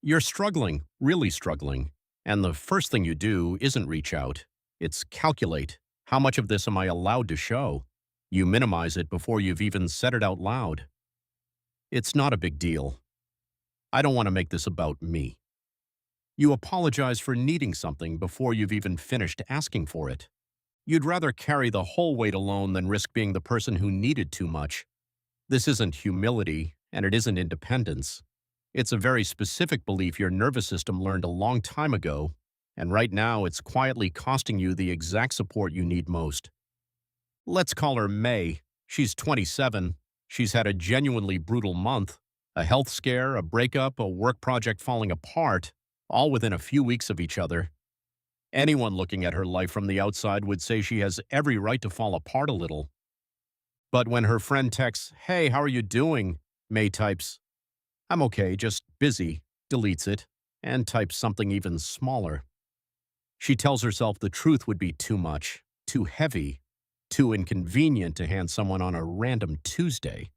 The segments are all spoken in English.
You're struggling, really struggling, and the first thing you do isn't reach out. It's calculate. How much of this am I allowed to show? You minimize it before you've even said it out loud. It's not a big deal. I don't want to make this about me. You apologize for needing something before you've even finished asking for it. You'd rather carry the whole weight alone than risk being the person who needed too much. This isn't humility, and it isn't independence. It's a very specific belief your nervous system learned a long time ago, and right now it's quietly costing you the exact support you need most. Let's call her May. She's 27. She's had a genuinely brutal month. A health scare, a breakup, a work project falling apart, all within a few weeks of each other. Anyone looking at her life from the outside would say she has every right to fall apart a little. But when her friend texts, "Hey, how are you doing?" May types, "I'm okay, just busy," deletes it, and types something even smaller. She tells herself the truth would be too much, too heavy, too inconvenient to hand someone on a random Tuesday.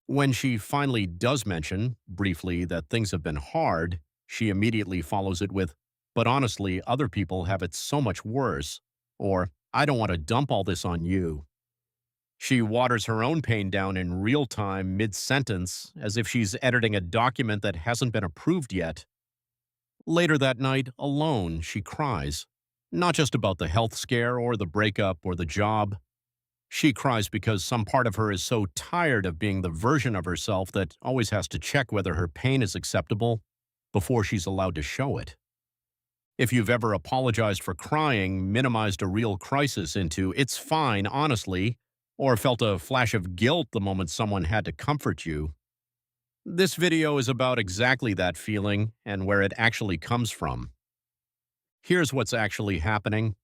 When she finally does mention, briefly, that things have been hard, she immediately follows it with, "But honestly, other people have it so much worse," or, "I don't want to dump all this on you." She waters her own pain down in real time, mid-sentence, as if she's editing a document that hasn't been approved yet. Later that night, alone, she cries. Not just about the health scare or the breakup or the job. She cries because some part of her is so tired of being the version of herself that always has to check whether her pain is acceptable before she's allowed to show it. If you've ever apologized for crying, minimized a real crisis into "it's fine, honestly," or felt a flash of guilt the moment someone had to comfort you, this video is about exactly that feeling and where it actually comes from. Here's what's actually happening.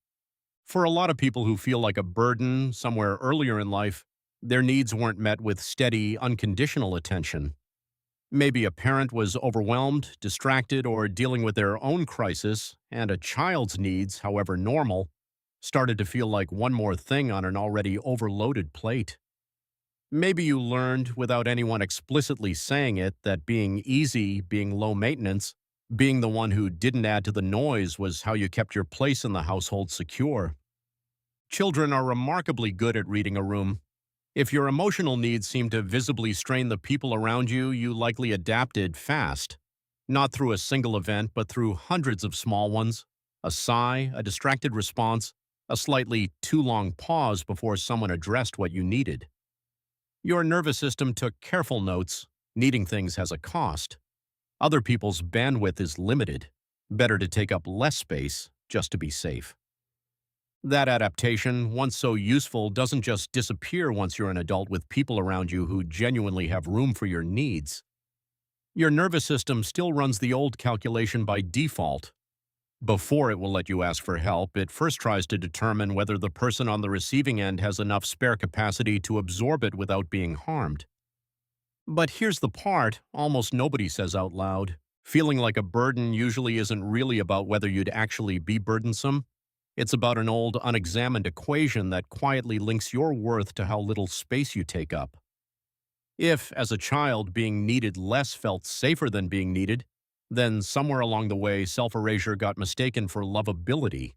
For a lot of people who feel like a burden somewhere earlier in life, their needs weren't met with steady, unconditional attention. Maybe a parent was overwhelmed, distracted, or dealing with their own crisis, and a child's needs, however normal, started to feel like one more thing on an already overloaded plate. Maybe you learned, without anyone explicitly saying it, that being easy, being low maintenance, being the one who didn't add to the noise was how you kept your place in the household secure. Children are remarkably good at reading a room. If your emotional needs seem to visibly strain the people around you, you likely adapted fast. Not through a single event, but through hundreds of small ones. A sigh, a distracted response, a slightly too long pause before someone addressed what you needed. Your nervous system took careful notes. Needing things has a cost. Other people's bandwidth is limited. Better to take up less space just to be safe. That adaptation, once so useful, doesn't just disappear once you're an adult with people around you who genuinely have room for your needs. Your nervous system still runs the old calculation by default. Before it will let you ask for help, it first tries to determine whether the person on the receiving end has enough spare capacity to absorb it without being harmed. But here's the part almost nobody says out loud. Feeling like a burden usually isn't really about whether you'd actually be burdensome. It's about an old, unexamined equation that quietly links your worth to how little space you take up. If, as a child, being needed less felt safer than being needed, then somewhere along the way, self-erasure got mistaken for lovability.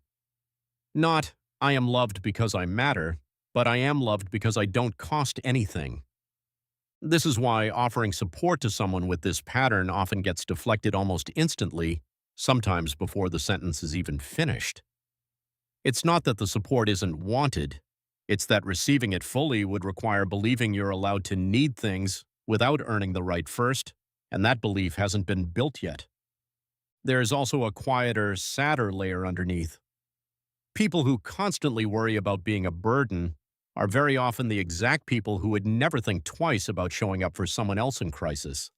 Not, "I am loved because I matter," but "I am loved because I don't cost anything." This is why offering support to someone with this pattern often gets deflected almost instantly, sometimes before the sentence is even finished. It's not that the support isn't wanted. It's that receiving it fully would require believing you're allowed to need things without earning the right first, and that belief hasn't been built yet. There's also a quieter, sadder layer underneath. People who constantly worry about being a burden are very often the exact people who would never think twice about showing up for someone else in crisis.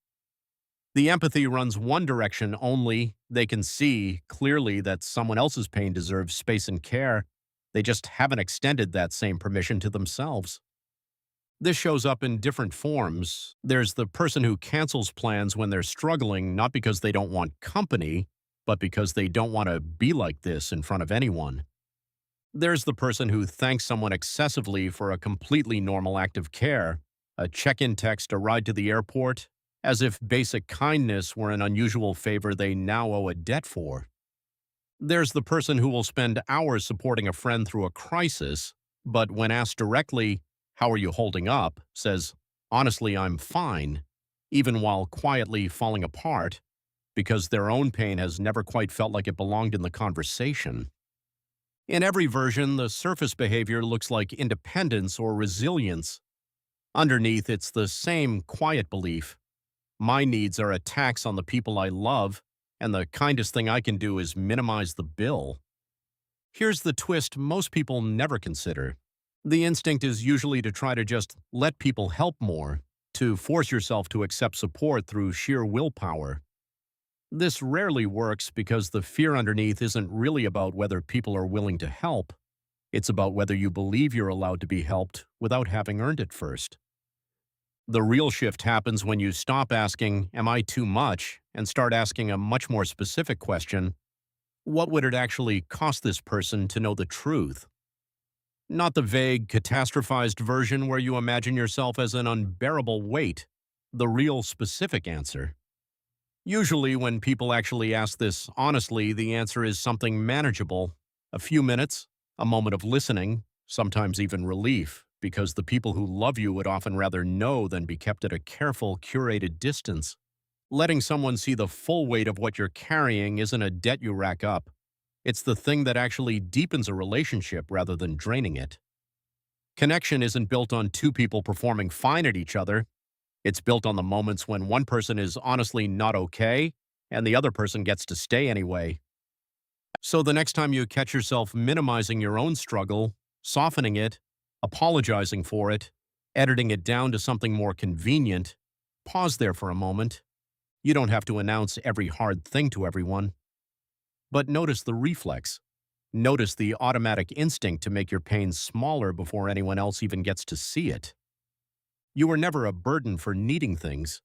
The empathy runs one direction only. They can see clearly that someone else's pain deserves space and care. They just haven't extended that same permission to themselves. This shows up in different forms. There's the person who cancels plans when they're struggling, not because they don't want company, but because they don't want to be like this in front of anyone. There's the person who thanks someone excessively for a completely normal act of care, a check-in text, a ride to the airport, as if basic kindness were an unusual favor they now owe a debt for. There's the person who will spend hours supporting a friend through a crisis, but when asked directly, "How are you holding up?" says, "Honestly, I'm fine," even while quietly falling apart, because their own pain has never quite felt like it belonged in the conversation. In every version, the surface behavior looks like independence or resilience. Underneath, it's the same quiet belief: my needs are a tax on the people I love, and the kindest thing I can do is minimize the bill. Here's the twist most people never consider. The instinct is usually to try to just let people help more, to force yourself to accept support through sheer willpower. This rarely works because the fear underneath isn't really about whether people are willing to help. It's about whether you believe you're allowed to be helped without having earned it first. The real shift happens when you stop asking, "Am I too much?" and start asking a much more specific question: what would it actually cost this person to know the truth? Not the vague, catastrophized version where you imagine yourself as an unbearable weight. The real specific answer. Usually, when people actually ask this honestly, the answer is something manageable. A few minutes, a moment of listening, sometimes even relief, because the people who love you would often rather know than be kept at a careful, curated distance. Letting someone see the full weight of what you're carrying isn't a debt you rack up. It's the thing that actually deepens a relationship rather than draining it. Connection isn't built on two people performing fine at each other. It's built on the moments when one person is honestly not okay and the other person gets to stay anyway. So the next time you catch yourself minimizing your own struggle, softening it, apologizing for it, editing it down to something more convenient, pause there for a moment. You don't have to announce every hard thing to everyone. But notice the reflex. Notice the automatic instinct to make your pain smaller before anyone else even gets to see it. You were never a burden for needing things.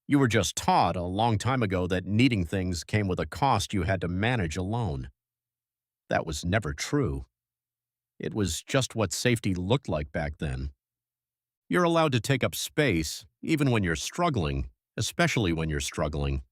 You were just taught a long time ago that needing things came with a cost you had to manage alone. That was never true. It was just what safety looked like back then. You're allowed to take up space, even when you're struggling, especially when you're struggling.